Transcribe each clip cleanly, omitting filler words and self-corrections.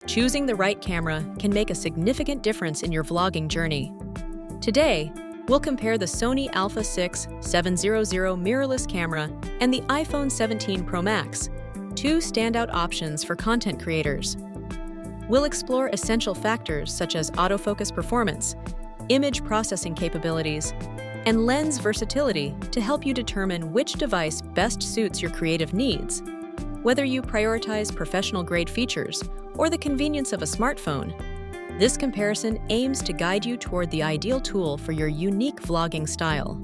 choosing the right camera can make a significant difference in your vlogging journey. Today, we'll compare the Sony Alpha 6 700 mirrorless camera and the iPhone 17 Pro Max, two standout options for content creators. We'll explore essential factors such as autofocus performance, image processing capabilities, and lens versatility to help you determine which device best suits your creative needs. Whether you prioritize professional-grade features or the convenience of a smartphone, this comparison aims to guide you toward the ideal tool for your unique vlogging style.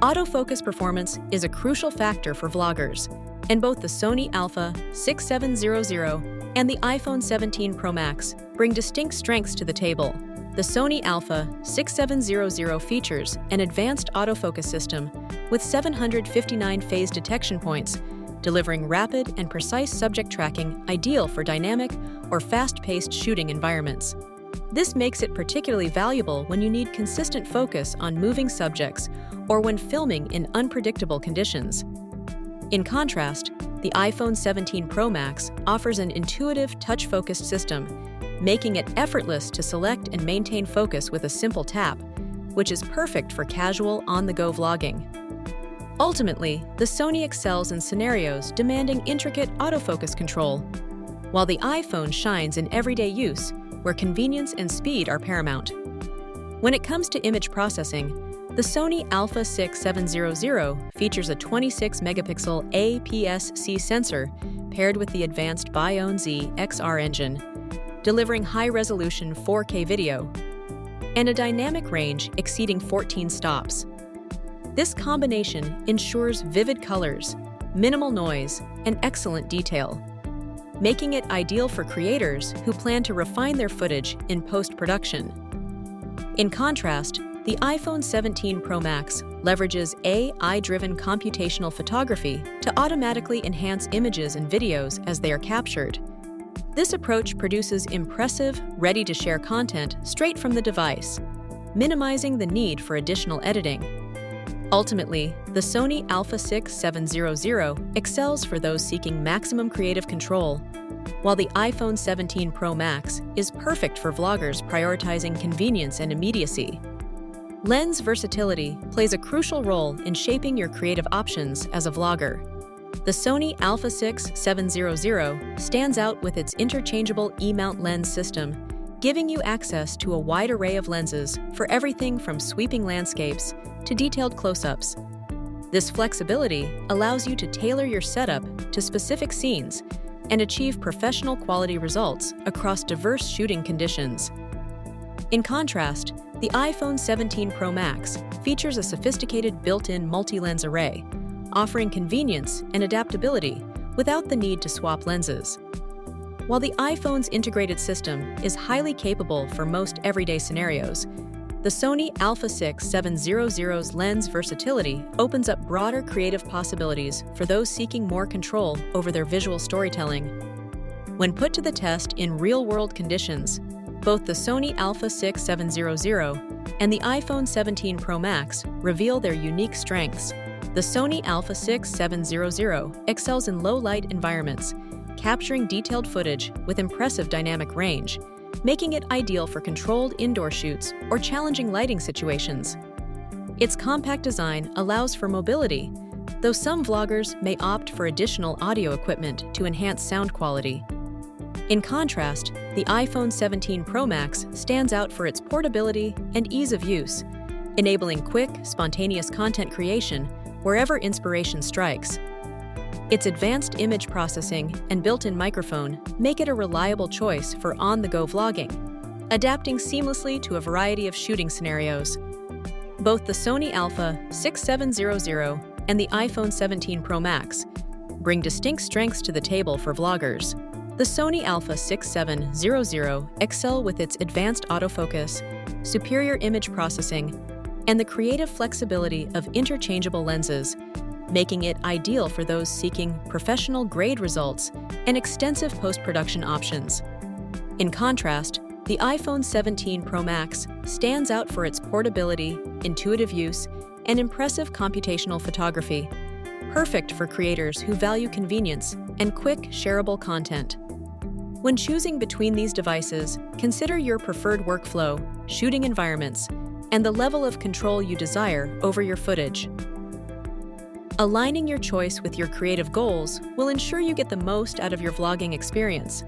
Autofocus performance is a crucial factor for vloggers, and both the Sony Alpha 6700 and the iPhone 17 Pro Max bring distinct strengths to the table. The Sony Alpha 6700 features an advanced autofocus system with 759 phase detection points, delivering rapid and precise subject tracking ideal for dynamic or fast-paced shooting environments. This makes it particularly valuable when you need consistent focus on moving subjects or when filming in unpredictable conditions. In contrast, the iPhone 17 Pro Max offers an intuitive touch-focused system, making it effortless to select and maintain focus with a simple tap, which is perfect for casual, on-the-go vlogging. Ultimately, the Sony excels in scenarios demanding intricate autofocus control, while the iPhone shines in everyday use, where convenience and speed are paramount. When it comes to image processing, the Sony Alpha 6 700 features a 26-megapixel APS-C sensor paired with the advanced Bione-Z XR engine, delivering high-resolution 4K video, and a dynamic range exceeding 14 stops. This combination ensures vivid colors, minimal noise, and excellent detail, making it ideal for creators who plan to refine their footage in post-production. In contrast, the iPhone 17 Pro Max leverages AI-driven computational photography to automatically enhance images and videos as they are captured. This approach produces impressive, ready-to-share content straight from the device, minimizing the need for additional editing. Ultimately, the Sony Alpha 6 700 excels for those seeking maximum creative control, while the iPhone 17 Pro Max is perfect for vloggers prioritizing convenience and immediacy. Lens versatility plays a crucial role in shaping your creative options as a vlogger. The Sony Alpha 6 700 stands out with its interchangeable E-mount lens system, giving you access to a wide array of lenses for everything from sweeping landscapes to detailed close-ups. This flexibility allows you to tailor your setup to specific scenes and achieve professional quality results across diverse shooting conditions. In contrast, the iPhone 17 Pro Max features a sophisticated built-in multi-lens array, offering convenience and adaptability without the need to swap lenses. While the iPhone's integrated system is highly capable for most everyday scenarios, the Sony Alpha 6 700's lens versatility opens up broader creative possibilities for those seeking more control over their visual storytelling. When put to the test in real-world conditions, both the Sony Alpha 6 700 and the iPhone 17 Pro Max reveal their unique strengths. The Sony Alpha 6 700 excels in low-light environments, capturing detailed footage with impressive dynamic range, making it ideal for controlled indoor shoots or challenging lighting situations. Its compact design allows for mobility, though some vloggers may opt for additional audio equipment to enhance sound quality. In contrast, the iPhone 17 Pro Max stands out for its portability and ease of use, enabling quick, spontaneous content creation wherever inspiration strikes. Its advanced image processing and built-in microphone make it a reliable choice for on-the-go vlogging, adapting seamlessly to a variety of shooting scenarios. Both the Sony Alpha 6 700 and the iPhone 17 Pro Max bring distinct strengths to the table for vloggers. The Sony Alpha 6 700 excel with its advanced autofocus, superior image processing, and the creative flexibility of interchangeable lenses, making it ideal for those seeking professional-grade results and extensive post-production options. In contrast, the iPhone 17 Pro Max stands out for its portability, intuitive use, and impressive computational photography, perfect for creators who value convenience and quick, shareable content. When choosing between these devices, consider your preferred workflow, shooting environments, and the level of control you desire over your footage. Aligning your choice with your creative goals will ensure you get the most out of your vlogging experience.